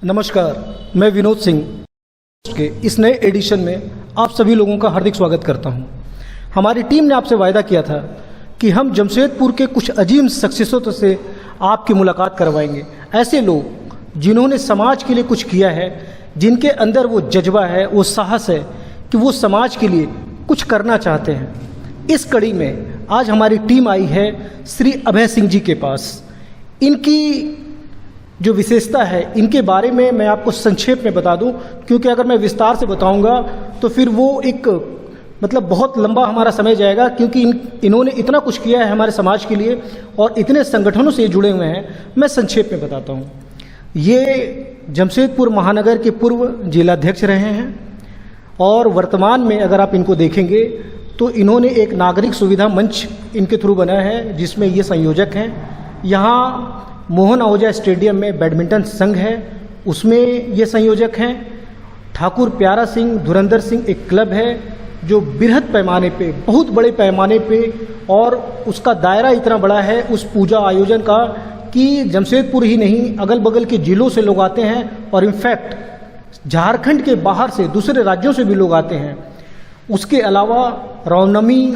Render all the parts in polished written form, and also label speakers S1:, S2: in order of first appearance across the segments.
S1: नमस्कार, मैं विनोद सिंह के इस नए एडिशन में आप सभी लोगों का हार्दिक स्वागत करता हूं। हमारी टीम ने आपसे वायदा किया था कि हम जमशेदपुर के कुछ अजीम शख्सियतों से आपकी मुलाकात करवाएंगे। ऐसे लोग जिन्होंने समाज के लिए कुछ किया है, जिनके अंदर वो जज्बा है, वो साहस है कि वो समाज के लिए कुछ करना चाहते हैं। इस कड़ी में आज हमारी टीम आई है श्री अभय सिंह जी के पास। इनकी जो विशेषता है, इनके बारे में मैं आपको संक्षेप में बता दूं, क्योंकि अगर मैं विस्तार से बताऊंगा तो फिर वो एक बहुत लंबा हमारा समय जाएगा, क्योंकि इन्होंने इतना कुछ किया है हमारे समाज के लिए और इतने संगठनों से जुड़े हुए हैं। मैं संक्षेप में बताता हूं। ये जमशेदपुर महानगर के पूर्व जिलाध्यक्ष रहे हैं और वर्तमान में अगर आप इनको देखेंगे तो इन्होंने एक नागरिक सुविधा मंच इनके थ्रू बनाया है, जिसमें ये संयोजक हैं। यहाँ मोहन आहूजा स्टेडियम में बैडमिंटन संघ है, उसमें ये संयोजक हैं। ठाकुर प्यारा सिंह धुरंधर सिंह एक क्लब है जो बृहद पैमाने पे, बहुत बड़े पैमाने पे, और उसका दायरा इतना बड़ा है उस पूजा आयोजन का कि जमशेदपुर ही नहीं, अगल बगल के जिलों से लोग आते हैं और इनफैक्ट झारखंड के बाहर से, दूसरे राज्यों से भी लोग आते हैं। उसके अलावा रामनवमी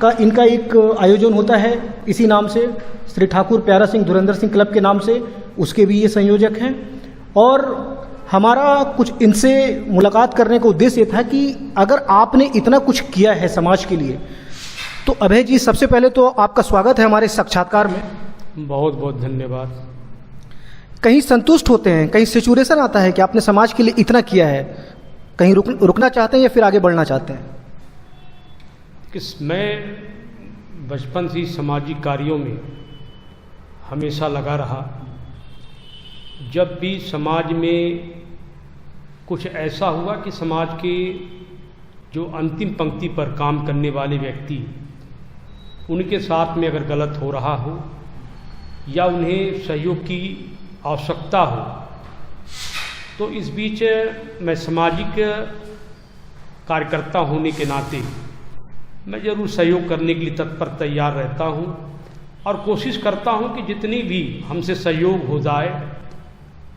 S1: का इनका एक आयोजन होता है इसी नाम से, श्री ठाकुर प्यारा सिंह धुरंधर सिंह क्लब के नाम से, उसके भी ये संयोजक हैं। और हमारा कुछ इनसे मुलाकात करने का उद्देश्य था कि अगर आपने इतना कुछ किया है समाज के लिए, तो अभय जी सबसे पहले तो आपका स्वागत है हमारे साक्षात्कार में।
S2: बहुत बहुत धन्यवाद।
S1: कहीं संतुष्ट होते हैं, कहीं सिचुएशन आता है कि आपने समाज के लिए इतना किया है, कहीं रुकना चाहते हैं या फिर आगे बढ़ना चाहते हैं?
S2: मैं बचपन से सामाजिक कार्यों में हमेशा लगा रहा। जब भी समाज में कुछ ऐसा हुआ कि समाज के जो अंतिम पंक्ति पर काम करने वाले व्यक्ति, उनके साथ में अगर गलत हो रहा हो या उन्हें सहयोग की आवश्यकता हो, तो इस बीच मैं सामाजिक कार्यकर्ता होने के नाते मैं ज़रूर सहयोग करने के लिए तत्पर तैयार रहता हूँ और कोशिश करता हूँ कि जितनी भी हमसे सहयोग हो जाए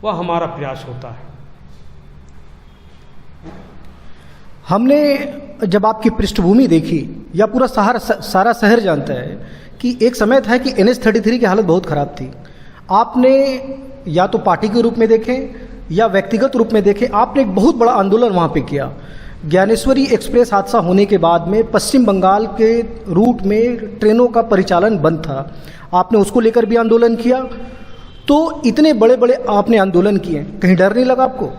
S2: वह हमारा प्रयास होता है।
S1: हमने जब आपकी पृष्ठभूमि देखी, या पूरा सारा शहर जानता है कि एक समय था कि NH-33 की हालत बहुत ख़राब थी। आपने या तो पार्टी के रूप में देखें या व्यक्तिगत रूप में देखें, आपने एक बहुत बड़ा आंदोलन वहाँ पे किया। ज्ञानेश्वरी एक्सप्रेस हादसा होने के बाद में पश्चिम बंगाल के रूट में ट्रेनों का परिचालन बंद था, आपने उसको लेकर भी आंदोलन किया। तो इतने बड़े बड़े आपने आंदोलन किए, कहीं डर नहीं लगा आपको?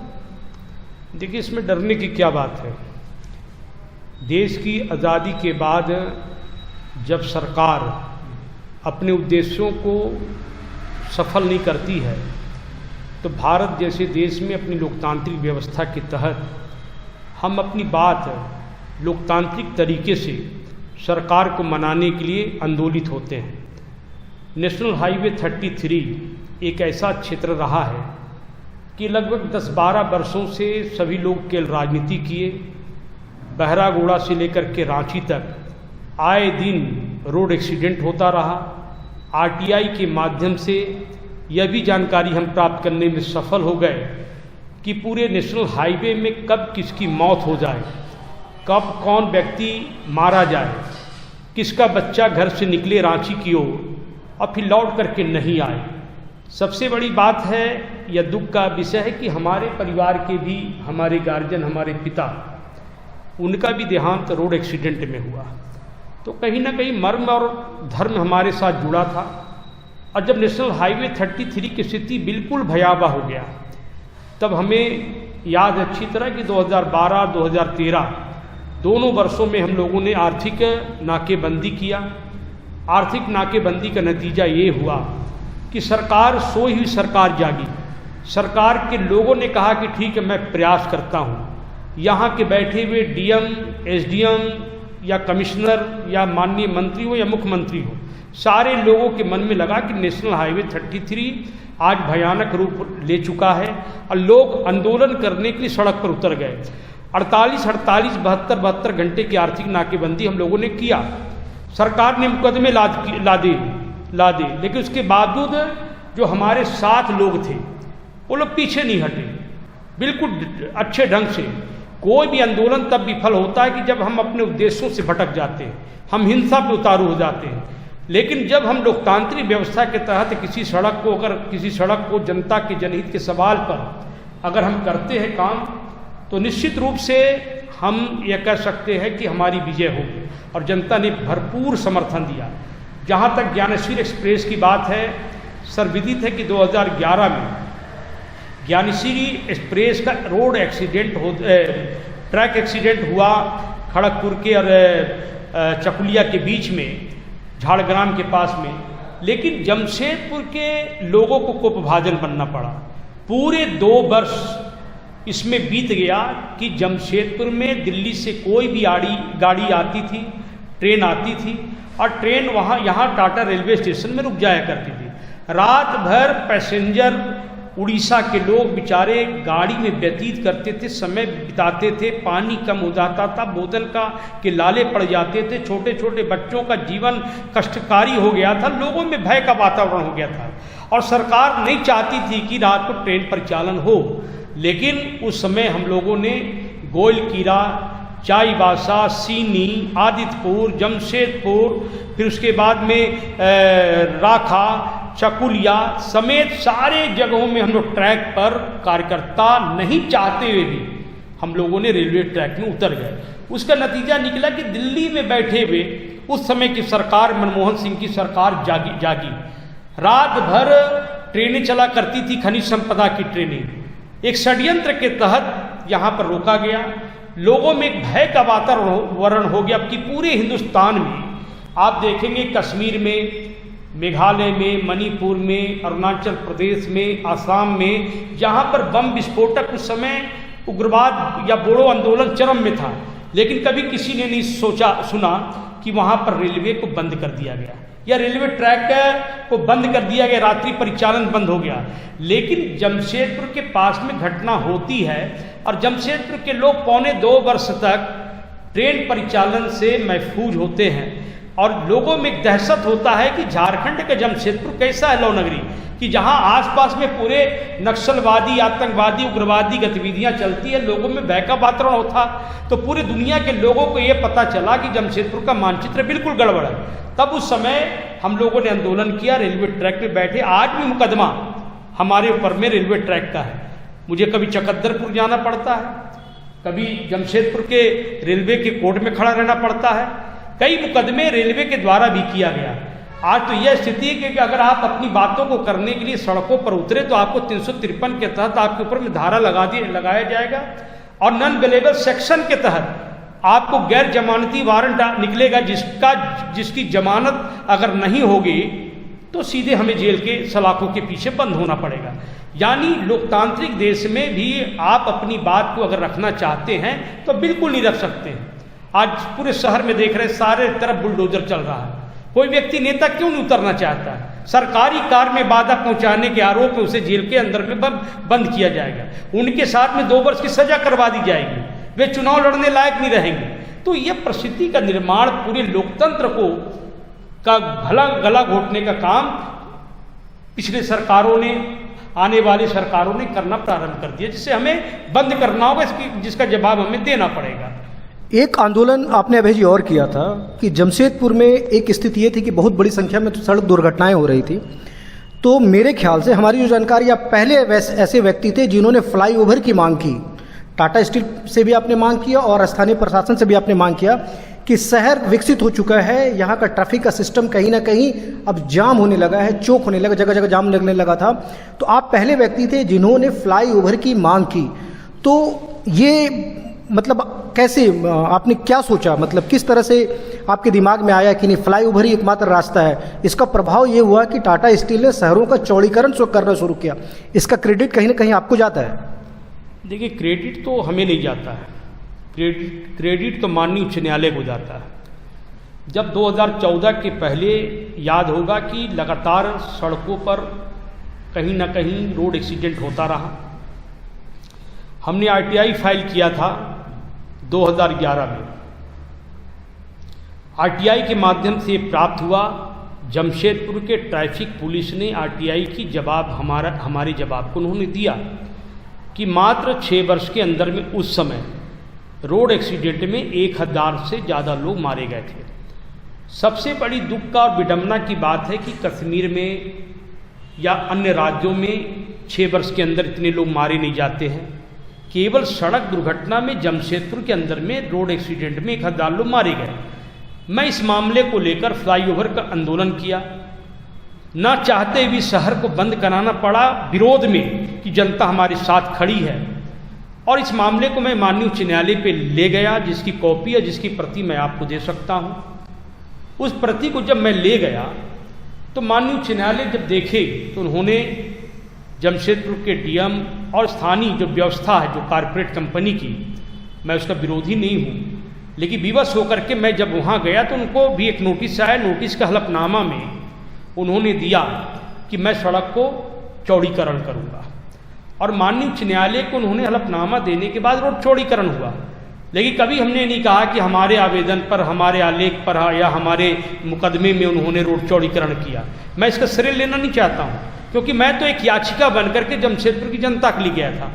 S2: देखिए, इसमें डरने की क्या बात है। देश की आज़ादी के बाद जब सरकार अपने उद्देश्यों को सफल नहीं करती है, तो भारत जैसे देश में अपनी लोकतांत्रिक व्यवस्था के तहत हम अपनी बात लोकतांत्रिक तरीके से सरकार को मनाने के लिए आंदोलित होते हैं। नेशनल हाईवे 33 एक ऐसा क्षेत्र रहा है कि लगभग 10-12 वर्षों से सभी लोग केवल राजनीति किए। बहरागोड़ा से लेकर के रांची तक आए दिन रोड एक्सीडेंट होता रहा। RTI के माध्यम से यह भी जानकारी हम प्राप्त करने में सफल हो गए कि पूरे नेशनल हाईवे में कब किसकी मौत हो जाए, कब कौन व्यक्ति मारा जाए, किसका बच्चा घर से निकले रांची की ओर और फिर लौट करके नहीं आए। सबसे बड़ी बात है, यह दुख का विषय है कि हमारे परिवार के भी, हमारे गार्जियन, हमारे पिता, उनका भी देहांत रोड एक्सीडेंट में हुआ। तो कहीं ना कहीं मर्म और धर्म हमारे साथ जुड़ा था। और जब नेशनल हाईवे 33 की स्थिति बिल्कुल भयावह हो गया, तब हमें याद अच्छी तरह कि 2012-2013 दोनों वर्षों में हम लोगों ने आर्थिक नाकेबंदी किया। आर्थिक नाकेबंदी का नतीजा ये हुआ कि सरकार, सोई हुई सरकार जागी। सरकार के लोगों ने कहा कि ठीक है, मैं प्रयास करता हूँ। यहाँ के बैठे हुए DM, SDM या कमिश्नर या माननीय मंत्री हो या मुख्यमंत्री हो, सारे लोगों के मन में लगा कि नेशनल हाईवे 33 आज भयानक रूप ले चुका है और लोग आंदोलन करने के लिए सड़क पर उतर गए। 48, 72 घंटे की आर्थिक नाकेबंदी हम लोगों ने किया। सरकार ने मुकदमे ला दे, लेकिन उसके बावजूद जो हमारे साथ लोग थे वो लोग पीछे नहीं हटे। बिल्कुल अच्छे ढंग से। कोई भी आंदोलन तब विफल होता है कि जब हम अपने उद्देश्यों से भटक जाते हैं, हम हिंसा पे उतारू हो जाते हैं। लेकिन जब हम लोकतांत्रिक व्यवस्था के तहत किसी सड़क को जनता के जनहित के सवाल पर अगर हम करते हैं काम, तो निश्चित रूप से हम यह कह सकते हैं कि हमारी विजय होगी। और जनता ने भरपूर समर्थन दिया। जहाँ तक ज्ञानश्री एक्सप्रेस की बात है, सर्वविदित है कि 2011 में ज्ञानश्री एक्सप्रेस का रोड एक्सीडेंट ट्रैक एक्सीडेंट हुआ खड़गपुर के और चकुलिया के बीच में, झाड़ग्राम के पास में। लेकिन जमशेदपुर के लोगों को कोपभाजन बनना पड़ा। पूरे 2 वर्ष इसमें बीत गया कि जमशेदपुर में दिल्ली से कोई भी गाड़ी आती थी, ट्रेन आती थी, और ट्रेन यहाँ टाटा रेलवे स्टेशन में रुक जाया करती थी। रात भर पैसेंजर उड़ीसा के लोग बेचारे गाड़ी में व्यतीत करते थे, समय बिताते थे। पानी कम हो जाता था, बोतल के लाले पड़ जाते थे। छोटे छोटे बच्चों का जीवन कष्टकारी हो गया था। लोगों में भय का वातावरण हो गया था और सरकार नहीं चाहती थी कि रात को ट्रेन परिचालन हो। लेकिन उस समय हम लोगों ने गोइलकीरा, चाईबासा, सीनी, आदित्यपुर, जमशेदपुर, फिर उसके बाद में राखा, चकुलिया समेत सारे जगहों में हम लोग ट्रैक पर, कार्यकर्ता नहीं चाहते हुए भी हम लोगों ने रेलवे ट्रैक में उतर गए। उसका नतीजा निकला कि दिल्ली में बैठे हुए उस समय की सरकार, मनमोहन सिंह की सरकार जागी। रात भर ट्रेनें चला करती थी, खनिज संपदा की ट्रेनें। एक षड्यंत्र के तहत यहाँ पर रोका गया। लोगों में एक भय का वातावरण हो गया। अब कि पूरे हिंदुस्तान में आप देखेंगे, कश्मीर में, मेघालय में, मणिपुर में, अरुणाचल प्रदेश में, आसाम में, जहाँ पर बम विस्फोटक उस समय उग्रवाद या बोडो आंदोलन चरम में था। लेकिन कभी किसी ने नहीं सुना कि वहाँ पर रेलवे को बंद कर दिया गया या रेलवे ट्रैक को बंद कर दिया गया, रात्रि परिचालन बंद हो गया। लेकिन जमशेदपुर के पास में घटना होती है और जमशेदपुर के लोग पौने 2 वर्ष तक ट्रेन परिचालन से महफूज होते हैं। और लोगों में एक दहशत होता है कि झारखंड का जमशेदपुर कैसा है, लौ नगरी, कि जहां आसपास में पूरे नक्सलवादी, आतंकवादी, उग्रवादी गतिविधियां चलती है, लोगों में भय का वातावरण होता। तो पूरी दुनिया के लोगों को ये पता चला कि जमशेदपुर का मानचित्र बिल्कुल गड़बड़ है। तब उस समय हम लोगों ने आंदोलन किया, रेलवे ट्रैक पे बैठे। आज भी मुकदमा हमारे ऊपर में रेलवे ट्रैक का है। मुझे कभी चकद्दरपुर जाना पड़ता है, कभी जमशेदपुर के रेलवे के कोर्ट में खड़ा रहना पड़ता है। कई मुकदमे रेलवे के द्वारा भी किया गया। आज तो यह स्थिति है कि अगर आप अपनी बातों को करने के लिए सड़कों पर उतरे तो आपको 353 के तहत आपके ऊपर में धारा लगाया जाएगा और नॉन अवेलेबल सेक्शन के तहत आपको गैर जमानती वारंट निकलेगा, जिसकी जमानत अगर नहीं होगी तो सीधे हमें जेल के सलाखों के पीछे बंद होना पड़ेगा। यानी लोकतांत्रिक देश में भी आप अपनी बात को अगर रखना चाहते हैं तो बिल्कुल नहीं रख सकते हैं। आज पूरे शहर में देख रहे, सारे तरफ बुलडोजर चल रहा है। कोई व्यक्ति नेता क्यों नहीं उतरना चाहता है? सरकारी कार में बाधा पहुंचाने के आरोप में उसे जेल के अंदर में बंद किया जाएगा। उनके साथ में 2 वर्ष की सजा करवा दी जाएगी, वे चुनाव लड़ने लायक नहीं रहेंगे। तो यह परिस्थिति का निर्माण पूरे लोकतंत्र का गला घोटने का काम पिछले सरकारों ने, आने वाली सरकारों ने करना प्रारंभ कर दिया, जिसे हमें बंद करना होगा, जिसका जवाब हमें देना पड़ेगा।
S1: एक आंदोलन आपने अभय जी और किया था कि जमशेदपुर में एक स्थिति ये थी कि बहुत बड़ी संख्या में सड़क दुर्घटनाएं हो रही थी। तो मेरे ख्याल से, हमारी जो जानकारी, आप पहले ऐसे व्यक्ति थे जिन्होंने फ्लाईओवर की मांग की। टाटा स्टील से भी आपने मांग किया और स्थानीय प्रशासन से भी आपने मांग किया कि शहर विकसित हो चुका है, यहाँ का ट्रैफिक का सिस्टम कहीं ना कहीं अब जाम होने लगा है, चौक होने लगा, जगह जगह जाम लगने लगा था। तो आप पहले व्यक्ति थे जिन्होंने फ्लाईओवर की मांग की। तो ये मतलब कैसे, आपने क्या सोचा, मतलब किस तरह से आपके दिमाग में आया कि नहीं फ्लाईओवर ही एकमात्र रास्ता है? इसका प्रभाव ये हुआ कि टाटा स्टील ने शहरों का चौड़ीकरण करना शुरू किया। इसका क्रेडिट कहीं ना कहीं आपको जाता है?
S2: देखिए, क्रेडिट तो हमें नहीं जाता है, क्रेडिट तो माननीय उच्च न्यायालय को जाता है। जब 2014 के पहले याद होगा कि लगातार सड़कों पर कहीं ना कहीं रोड एक्सीडेंट होता रहा। हमने आरटीआई फाइल किया था 2011 में। आरटीआई के माध्यम से प्राप्त हुआ। जमशेदपुर के ट्रैफिक पुलिस ने आरटीआई की हमारे जवाब को उन्होंने दिया कि मात्र 6 वर्ष के अंदर में उस समय रोड एक्सीडेंट में 1000 से ज़्यादा लोग मारे गए थे। सबसे बड़ी दुख का और विडंबना की बात है कि कश्मीर में या अन्य राज्यों में 6 वर्ष के अंदर इतने लोग मारे नहीं जाते हैं। केवल सड़क दुर्घटना में जमशेदपुर के अंदर में रोड एक्सीडेंट में 1000 लोग मारे गए। मैं इस मामले को लेकर फ्लाईओवर का आंदोलन किया, ना चाहते भी शहर को बंद कराना पड़ा विरोध में कि जनता हमारे साथ खड़ी है। और इस मामले को मैं माननीय उच्च न्यायालय पे ले गया, जिसकी कॉपी है, जिसकी प्रति मैं आपको दे सकता हूँ। उस प्रति को जब मैं ले गया तो माननीय उच्च न्यायालय जब देखे तो उन्होंने जमशेदपुर के डीएम और स्थानीय जो व्यवस्था है, जो कारपोरेट कंपनी की, मैं उसका विरोधी नहीं हूँ, लेकिन विवश होकर के मैं जब वहाँ गया तो उनको भी एक नोटिस आया। नोटिस का हलफनामा में उन्होंने दिया कि मैं सड़क को चौड़ीकरण करूँगा, और माननीय उच्च न्यायालय को उन्होंने हलफनामा देने के बाद रोड चौड़ीकरण हुआ। लेकिन कभी हमने नहीं कहा कि हमारे आवेदन पर, हमारे आलेख पर या हमारे मुकदमे में उन्होंने रोड चौड़ीकरण किया। मैं इसका श्रेय लेना नहीं चाहता हूँ, क्योंकि मैं तो एक याचिका बनकर के जमशेदपुर की जनता के लिए गया था।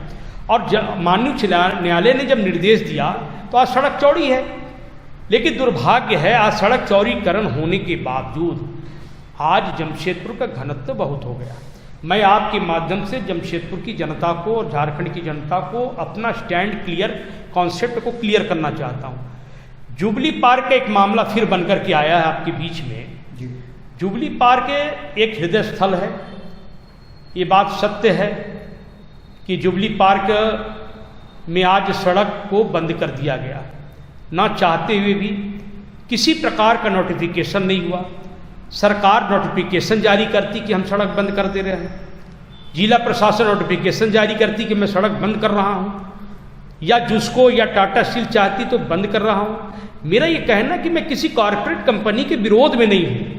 S2: और माननीय उच्च न्यायालय ने जब निर्देश दिया तो आज सड़क चौड़ी है। लेकिन दुर्भाग्य है, आज सड़क चौड़ीकरण होने के बावजूद आज जमशेदपुर का घनत्व बहुत हो गया। मैं आपके माध्यम से जमशेदपुर की जनता को और झारखंड की जनता को अपना स्टैंड क्लियर, कॉन्सेप्ट को क्लियर करना चाहता हूँ। जुबली पार्क का एक मामला फिर बनकर के आया है आपके बीच में। जुबली पार्क एक हृदय स्थल है, ये बात सत्य है कि जुबली पार्क में आज सड़क को बंद कर दिया गया, ना चाहते हुए भी। किसी प्रकार का नोटिफिकेशन नहीं हुआ। सरकार नोटिफिकेशन जारी करती कि हम सड़क बंद कर दे रहे हैं, जिला प्रशासन नोटिफिकेशन जारी करती कि मैं सड़क बंद कर रहा हूँ, या जुस्को या टाटा स्टील चाहती तो बंद कर रहा हूँ। मेरा ये कहना कि मैं किसी कॉरपोरेट कंपनी के विरोध में नहीं हूँ।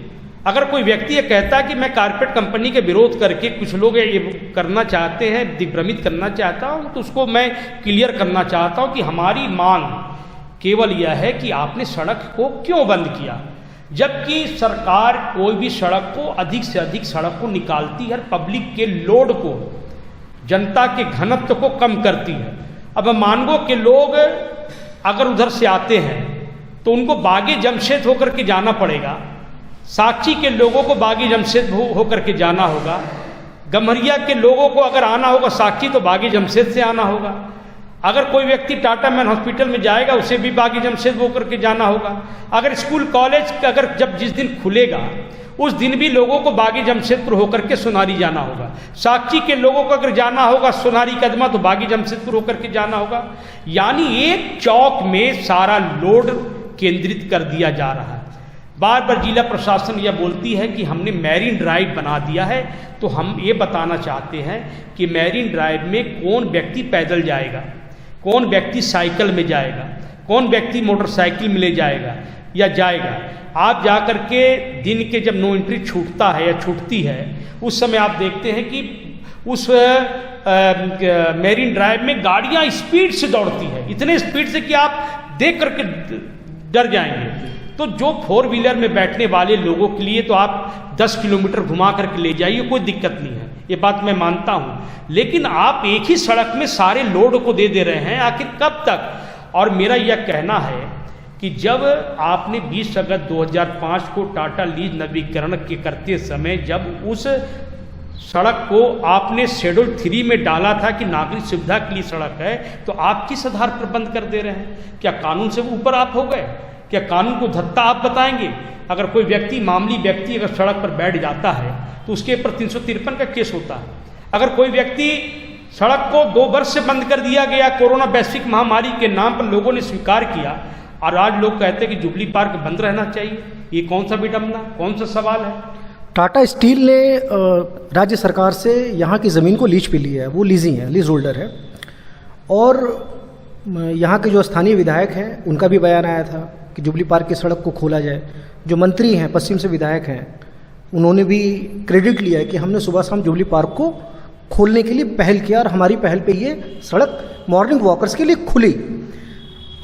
S2: अगर कोई व्यक्ति ये कहता है कि मैं कॉरपोरेट कंपनी के विरोध करके, कुछ लोग ये करना चाहते हैं, दिग्भ्रमित करना चाहता हूँ, तो उसको मैं क्लियर करना चाहता हूँ कि हमारी मांग केवल यह है कि आपने सड़क को क्यों बंद किया, जबकि सरकार कोई भी सड़क को अधिक से अधिक सड़क को निकालती है, पब्लिक के लोड को, जनता के घनत्व को कम करती है। अब मानगो के लोग अगर उधर से आते हैं तो उनको बागी जमशेद होकर के जाना पड़ेगा, साक्षी के लोगों को बागी जमशेद होकर के जाना होगा, गम्हरिया के लोगों को अगर आना होगा साक्षी तो बागी जमशेद से आना होगा, अगर कोई व्यक्ति टाटा मैन हॉस्पिटल में जाएगा उसे भी बागी जमशेद होकर के जाना होगा, अगर स्कूल कॉलेज अगर जब जिस दिन खुलेगा उस दिन भी लोगों को बागी जमशेदपुर होकर के सोनारी जाना होगा, साक्षी के लोगों को अगर जाना होगा सोनारी कदमा तो बागी जमशेदपुर होकर के जाना होगा। यानी एक चौक में सारा लोड केंद्रित कर दिया जा रहा है। बार बार जिला प्रशासन यह बोलती है कि हमने मैरीन ड्राइव बना दिया है, तो हम ये बताना चाहते हैं कि मैरीन ड्राइव में कौन व्यक्ति पैदल जाएगा, कौन व्यक्ति साइकिल में जाएगा, कौन व्यक्ति मोटरसाइकिल में ले जाएगा या जाएगा। आप जाकर के दिन के जब नो एंट्री छूटता है या छूटती है उस समय आप देखते हैं कि उस मैरीन ड्राइव में गाड़ियां स्पीड से दौड़ती है, इतने स्पीड से कि आप देख करके डर जाएंगे। तो जो 4 व्हीलर में बैठने वाले लोगों के लिए तो आप 10 किलोमीटर घुमा करके ले जाइए, कोई दिक्कत नहीं है, ये बात मैं मानता हूँ। लेकिन आप एक ही सड़क में सारे लोड को दे रहे हैं, आखिर कब तक। और मेरा यह कहना है कि जब आपने 20 अगस्त 2005 को टाटा लीज नवीकरण के करते समय जब उस सड़क को आपने शेड्यूल 3 में डाला था कि नागरिक सुविधा के लिए सड़क है, तो आप किस आधार पर बंद कर दे रहे हैं? क्या कानून से ऊपर आप हो गए? क्या कानून को धत्ता आप बताएंगे? अगर कोई व्यक्ति, मामूली व्यक्ति अगर सड़क पर बैठ जाता है तो उसके ऊपर 353 का केस होता है। अगर कोई व्यक्ति सड़क को 2 वर्ष से बंद कर दिया गया, कोरोना वैश्विक महामारी के नाम पर लोगों ने स्वीकार किया, और आज लोग कहते हैं कि जुबली पार्क बंद रहना चाहिए, ये कौन सा विडंबना, कौन सा सवाल है?
S1: टाटा स्टील ने राज्य सरकार से यहाँ की ज़मीन को लीज पे लिया है, वो लीजिंग है, लीज होल्डर है। और यहाँ के जो स्थानीय विधायक हैं उनका भी बयान आया था कि जुबली पार्क की सड़क को खोला जाए। जो मंत्री हैं, पश्चिम से विधायक हैं, उन्होंने भी क्रेडिट लिया है कि हमने सुबह शाम जुबली पार्क को खोलने के लिए पहल किया और हमारी पहल पे ये सड़क मॉर्निंग वॉकर्स के लिए खुली।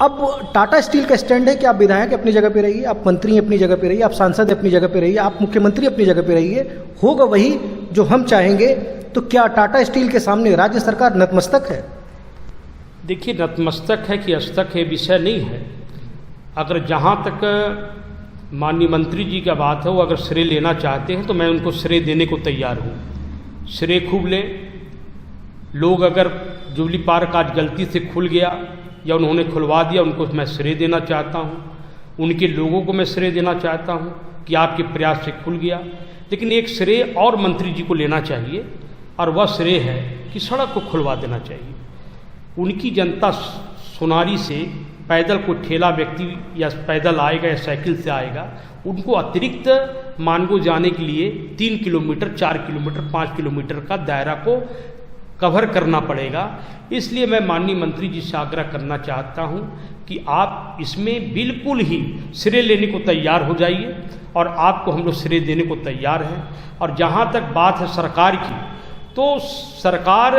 S1: अब टाटा स्टील का स्टैंड है कि आप विधायक अपनी जगह पे रहिए, आप मंत्री अपनी जगह पे रहिए, आप सांसद अपनी जगह पे रहिए, आप मुख्यमंत्री अपनी जगह पे रहिए, होगा वही जो हम चाहेंगे। तो क्या टाटा स्टील के सामने राज्य सरकार नतमस्तक है?
S2: देखिए, नतमस्तक है कि अस्तक है विषय नहीं है। अगर जहाँ तक माननीय मंत्री जी का बात है, वो अगर श्रेय लेना चाहते हैं तो मैं उनको श्रेय देने को तैयार हूँ। श्रेय खूब लें। लोग अगर जुबली पार्क आज गलती से खुल गया या उन्होंने खुलवा दिया, उनको मैं श्रेय देना चाहता हूँ। उनके लोगों को मैं श्रेय देना चाहता हूँ कि आपके प्रयास से खुल गया। लेकिन एक श्रेय और मंत्री जी को लेना चाहिए, और वह श्रेय है कि सड़क को खुलवा देना चाहिए। उनकी जनता सोनारी से पैदल कोई ठेला व्यक्ति या पैदल आएगा या साइकिल से आएगा, उनको अतिरिक्त मानगो जाने के लिए 3 किलोमीटर, 4 किलोमीटर, 5 किलोमीटर का दायरा को कवर करना पड़ेगा। इसलिए मैं माननीय मंत्री जी से आग्रह करना चाहता हूं कि आप इसमें बिल्कुल ही श्रेय लेने को तैयार हो जाइए, और आपको हम लोग श्रेय देने को तैयार हैं। और जहां तक बात है सरकार की, तो सरकार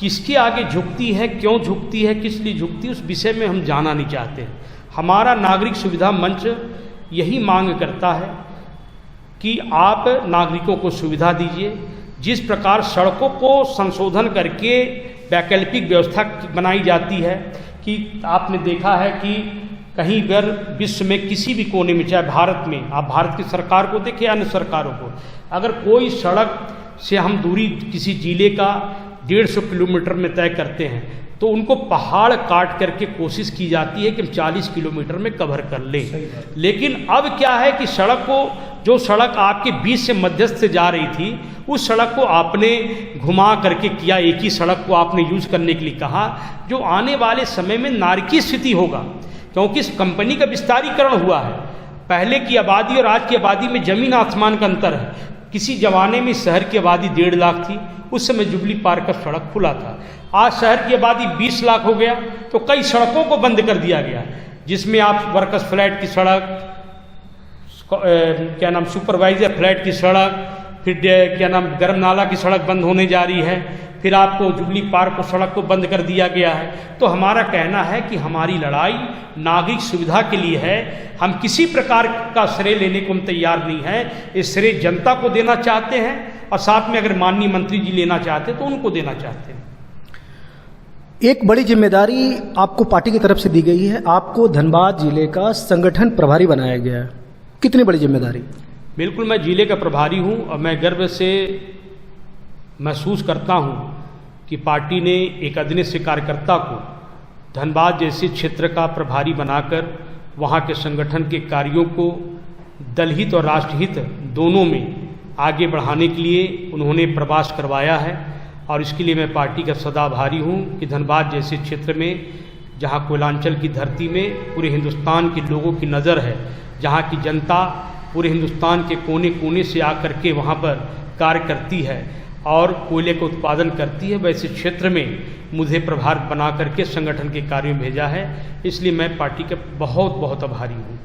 S2: किसके आगे झुकती है, क्यों झुकती है, किस लिए झुकती है, उस विषय में हम जाना नहीं चाहते हैं। हमारा नागरिक सुविधा मंच यही मांग करता है कि आप नागरिकों को सुविधा दीजिए। जिस प्रकार सड़कों को संशोधन करके वैकल्पिक व्यवस्था बनाई जाती है, कि आपने देखा है कि कहीं पर विश्व में किसी भी कोने में, चाहे भारत में, आप भारत की सरकार को देखें, अन्य सरकारों को, अगर कोई सड़क से हम दूरी किसी जिले का 150 किलोमीटर में तय करते हैं, तो उनको पहाड़ काट करके कोशिश की जाती है कि हम 40 किलोमीटर में कवर कर लें। लेकिन अब क्या है कि सड़क को, जो सड़क आपके बीच से मध्यस्थ से जा रही थी, उस सड़क को आपने घुमा करके किया, एक ही सड़क को आपने यूज करने के लिए कहा, जो आने वाले समय में नारकीय स्थिति होगा। क्योंकि इस कंपनी का विस्तारीकरण हुआ है। पहले की आबादी और आज की आबादी में जमीन आसमान का अंतर है। किसी जमाने में शहर की आबादी 1.5 लाख थी, उस समय जुबली पार्क का सड़क खुला था। आज शहर की आबादी 20 लाख हो गया, तो कई सड़कों को बंद कर दिया गया, जिसमें आप वर्कर्स फ्लैट की सड़क, क्या नाम, सुपरवाइजर फ्लैट की सड़क, फिर क्या नाम, गरम नाला की सड़क बंद होने जा रही है, फिर आपको जुबली पार्क को सड़क को बंद कर दिया गया है। तो हमारा कहना है कि हमारी लड़ाई नागरिक सुविधा के लिए है। हम किसी प्रकार का श्रेय लेने को हम तैयार नहीं है। इस श्रेय जनता को देना चाहते हैं, और साथ में अगर माननीय मंत्री जी लेना चाहते हैं तो उनको देना चाहते हैं।
S1: एक बड़ी जिम्मेदारी आपको पार्टी की तरफ से दी गई है, आपको धनबाद जिले का संगठन प्रभारी बनाया गया है। कितनी बड़ी जिम्मेदारी?
S2: बिल्कुल, मैं जिले का प्रभारी हूं, और मैं गर्व से महसूस करता हूं कि पार्टी ने एक अदृश्य कार्यकर्ता को धनबाद जैसे क्षेत्र का प्रभारी बनाकर वहां के संगठन के कार्यों को दलहित और राष्ट्रहित दोनों में आगे बढ़ाने के लिए उन्होंने प्रवास करवाया है। और इसके लिए मैं पार्टी का सदा आभारी हूँ कि धनबाद जैसे क्षेत्र में, जहाँ कोयलांचल की धरती में पूरे हिंदुस्तान के लोगों की नज़र है, जहाँ की जनता पूरे हिंदुस्तान के कोने कोने से आकर के वहाँ पर कार्य करती है और कोयले का उत्पादन करती है, वैसे क्षेत्र में मुझे प्रभार बना करके संगठन के कार्यों में भेजा है। इसलिए मैं पार्टी का बहुत बहुत आभारी हूँ।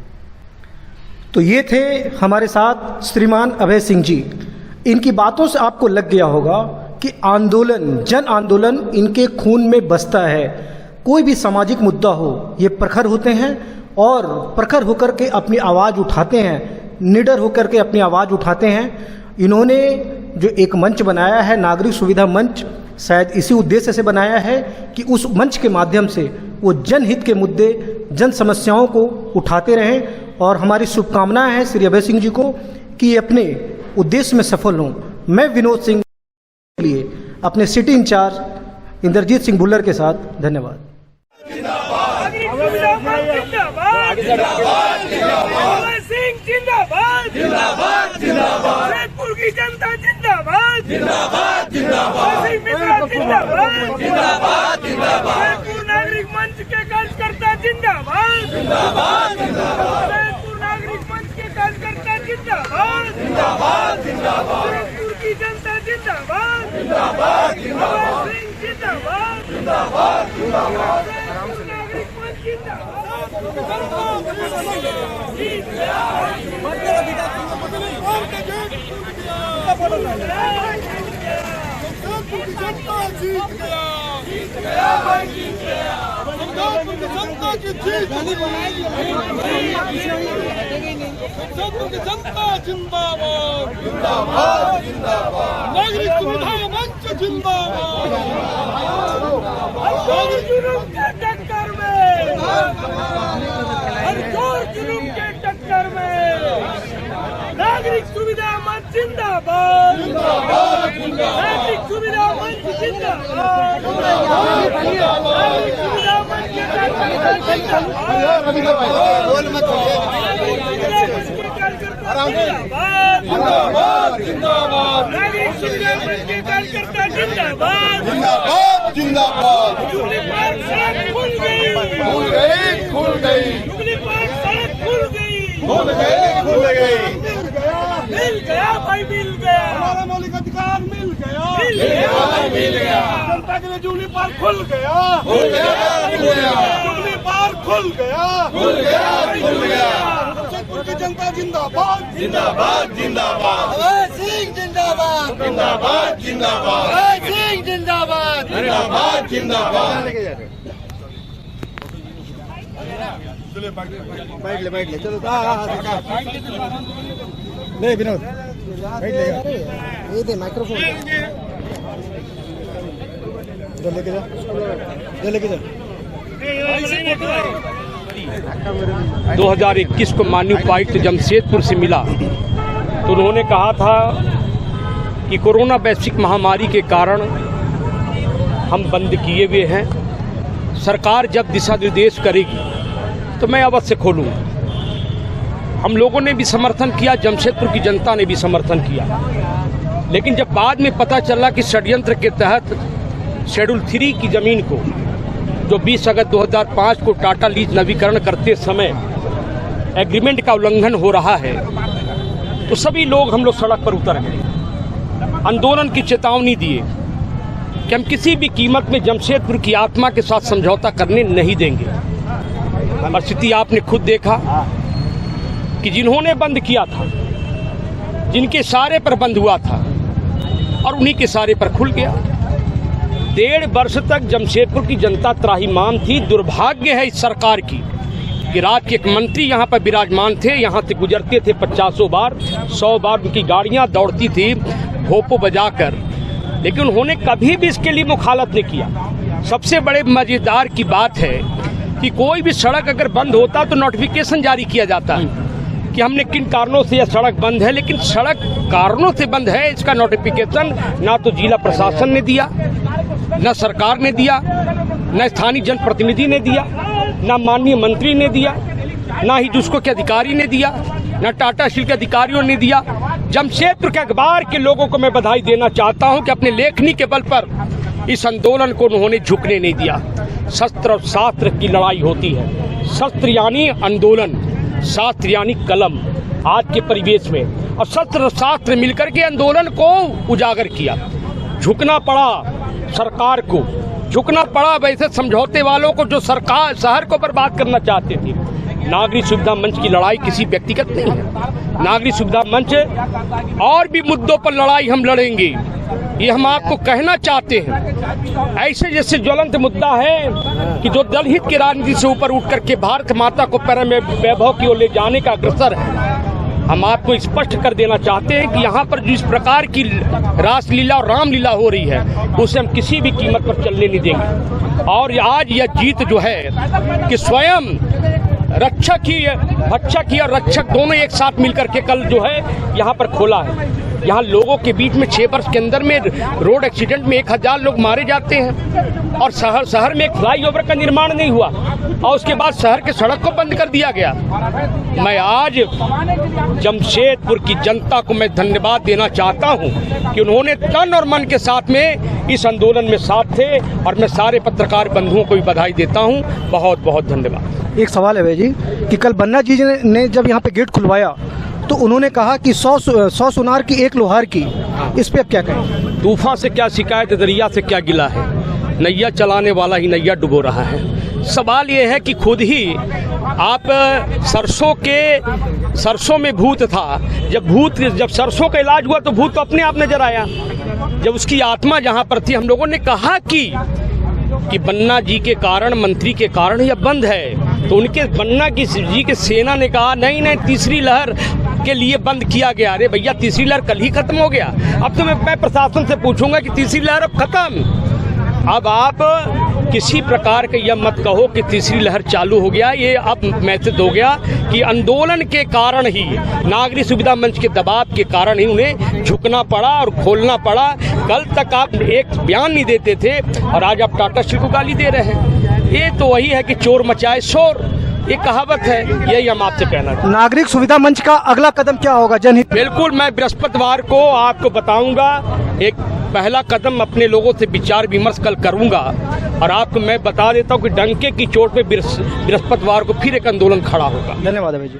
S1: तो ये थे हमारे साथ श्रीमान अभय सिंह जी। इनकी बातों से आपको लग गया होगा कि आंदोलन, जन आंदोलन इनके खून में बसता है। कोई भी सामाजिक मुद्दा हो, ये प्रखर होते हैं और प्रखर होकर के अपनी आवाज़ उठाते हैं, निडर होकर के अपनी आवाज़ उठाते हैं। इन्होंने जो एक मंच बनाया है, नागरिक सुविधा मंच, शायद इसी उद्देश्य से बनाया है कि उस मंच के माध्यम से वो जनहित के मुद्दे, जन समस्याओं को उठाते रहें। और हमारी शुभकामनाएं हैं श्री अभय सिंह जी को कि अपने उद्देश्य में सफल हों। मैं विनोद सिंह के लिए अपने सिटी इंचार्ज इंद्रजीत सिंह भुल्लर के साथ धन्यवाद।
S3: जयपुर की जनता जिंदाबाद, जिंदाबाद, जिंदाबाद, जिंदाबाद, जिंदाबाद, जयपुर नागरिक मंच के कार्यकर्ता जिंदाबाद, जिंदाबाद, जिंदाबाद, जयपुर नागरिक मंच के कार्यकर्ता जिंदाबाद, जिंदाबाद, जिंदाबाद, जयपुर की जनता जिंदाबाद, जिंदाबाद, जिंदाबाद, जिंदाबाद, जिंदाबाद, जिंदाबाद, जयपुर नागरिक मंच जिंदाबाद।
S4: जनता जिंदाबाद, जिंदाबाद, जिंदाबाद, नागरिक सुविधा मंच
S3: हर जुर्म के टक्कर में, हर जोर जुर्म के टक्कर में नागरिक सुविधा मंच जिंदाबाद, नागरिक सुविधा मंच जिंदाबाद, नागरिक सुविधा मंच के कार्यकर्ता जिंदाबाद, नागरिक सुविधा मंच के कार्यकर्ता जिंदाबाद, जुबली पार्क सड़क खुल गई, जुबली पार्क सड़क खुल गई, मिल गया भाई, मिल गया हमारा मौलिक अधिकार, मिल गया भाई, मिल गया जनता के लिए जुबली पार्क खुल गया, जुबली पार्क खुल गया, जमशेदपुर की जनता जिंदाबाद, जिंदाबाद, जिंदाबाद, सिंह जिंदाबाद, जिंदाबाद, जिंदाबाद, सिंह जिंदाबाद, जिंदाबाद, जिंदाबाद। बैठ ले चलो, ले विनोद बैठ ले, ये दे माइक्रोफोन, इधर लेके जा, इधर लेके जा।
S2: 2021 को माननीय उपायुक्त जमशेदपुर से मिला तो उन्होंने कहा था कि कोरोना वैश्विक महामारी के कारण हम बंद किए हुए हैं, सरकार जब दिशा निर्देश करेगी तो मैं अवश्य खोलूँगा। हम लोगों ने भी समर्थन किया, जमशेदपुर की जनता ने भी समर्थन किया, लेकिन जब बाद में पता चला कि षड्यंत्र के तहत शेड्यूल 3 की ज़मीन को जो 20 अगस्त 2005 को टाटा लीज नवीकरण करते समय एग्रीमेंट का उल्लंघन हो रहा है, तो सभी लोग हम लोग सड़क पर उतर गए, आंदोलन की चेतावनी दिए कि हम किसी भी कीमत में जमशेदपुर की आत्मा के साथ समझौता करने नहीं देंगे। परिस्थिति आपने खुद देखा कि जिन्होंने बंद किया था, जिनके सारे पर बंद हुआ था और उन्हीं के सारे पर खुल गया। 1.5 वर्ष तक जमशेदपुर की जनता त्राहिमाम थी। दुर्भाग्य है इस सरकार की कि राज्य के एक मंत्री यहाँ पर विराजमान थे, यहाँ से गुजरते थे 50 बार, 100 बार उनकी गाड़ियाँ दौड़ती थी भोपो बजाकर, लेकिन उन्होंने कभी भी इसके लिए मुखालत नहीं किया। सबसे बड़े मजेदार की बात है कि कोई भी सड़क अगर बंद होता तो नोटिफिकेशन जारी किया जाता है कि हमने किन कारणों से यह सड़क बंद है, लेकिन सड़क कारणों से बंद है इसका नोटिफिकेशन ना तो जिला प्रशासन ने दिया, न सरकार ने दिया, न स्थानीय जनप्रतिनिधि ने दिया, न माननीय मंत्री ने दिया, न ही जुस्को के अधिकारी ने दिया, न टाटा स्टील के अधिकारियों ने दिया। जमशेदपुर के अखबार के लोगों को मैं बधाई देना चाहता हूं कि अपने लेखनी के बल पर इस आंदोलन को उन्होंने झुकने नहीं दिया। शस्त्र और शास्त्र की लड़ाई होती है, शस्त्र यानी आंदोलन, शास्त्र यानी कलम आज के परिवेश में, और शस्त्र और शास्त्र मिलकर के आंदोलन को उजागर किया। झुकना पड़ा सरकार को, झुकना पड़ा वैसे समझौते वालों को जो सरकार शहर को बर्बाद करना चाहते थे। नागरिक सुविधा मंच की लड़ाई किसी व्यक्तिगत नहीं है, नागरिक सुविधा मंच और भी मुद्दों पर लड़ाई हम लड़ेंगे, ये हम आपको कहना चाहते हैं। ऐसे जैसे ज्वलंत मुद्दा है कि जो दलहित की राजनीति से ऊपर उठ करके भारत माता को परम वैभव की ओर ले जाने का अग्रसर है, हम आपको स्पष्ट कर देना चाहते हैं कि यहाँ पर जिस प्रकार की रासलीला और रामलीला हो रही है उसे हम किसी भी कीमत पर चलने नहीं देंगे। और आज यह जीत जो है कि स्वयं रक्षक ही और रक्षक दोनों एक साथ मिलकर के कल जो है यहाँ पर खोला है। यहाँ लोगों के बीच में 6 वर्ष के अंदर में रोड एक्सीडेंट में 1000 लोग मारे जाते हैं और शहर में एक फ्लाईओवर का निर्माण नहीं हुआ और उसके बाद शहर के सड़क को बंद कर दिया गया। मैं आज जमशेदपुर की जनता को मैं धन्यवाद देना चाहता हूँ कि उन्होंने तन और मन के साथ में इस आंदोलन में साथ थे और मैं सारे पत्रकार बंधुओं को भी बधाई देता हूँ। बहुत बहुत धन्यवाद।
S1: एक सवाल है भाई जी कि कल बन्ना जी ने जब यहाँ पे गेट खुलवाया तो उन्होंने कहा कि 100 सुनार की 1 लोहार की, इस पे अब क्या कहें?
S2: तूफान से क्या शिकायत, दरिया से क्या गिला है, नैया चलाने वाला ही नैया डुबो रहा है। सवाल ये है कि खुद ही आप सरसों में भूत था, जब सरसों का इलाज हुआ तो भूत तो अपने आप नजर आया। जब उसकी आत्मा जहाँ पर थी, हम लोगों ने कहा कि बन्ना जी के कारण, मंत्री के कारण यह बंद है, तो उनके बन्ना जी के सेना ने कहा नहीं, तीसरी लहर के लिए बंद किया गया। अरे भैया, तीसरी लहर कल ही खत्म हो गया। अब तो मैं प्रशासन से पूछूंगा कि तीसरी लहर अब खत्म। अब आप किसी प्रकार के यह मत कहो कि तीसरी लहर चालू हो गया। ये अब मैसेज हो गया कि आंदोलन के कारण ही, नागरिक सुविधा मंच के दबाव के कारण ही उन्हें झुकना पड़ा और खोलना पड़ा। कल तक आप एक बयान नहीं देते थे और आज आप टाटा स्टील को गाली दे रहे हैं। ये तो वही है कि चोर मचाए शोर, ये कहावत है। यही हम आपसे कहना चाहते हैं।
S1: नागरिक सुविधा मंच का अगला कदम क्या होगा जनहित?
S2: बिल्कुल, मैं बृहस्पतिवार को आपको बताऊंगा। एक पहला कदम अपने लोगों से विचार विमर्श कल करूंगा और आपको मैं बता देता हूं कि डंके की चोट पे बृहस्पतिवार को फिर एक आंदोलन खड़ा होगा।
S1: धन्यवाद भाई जी।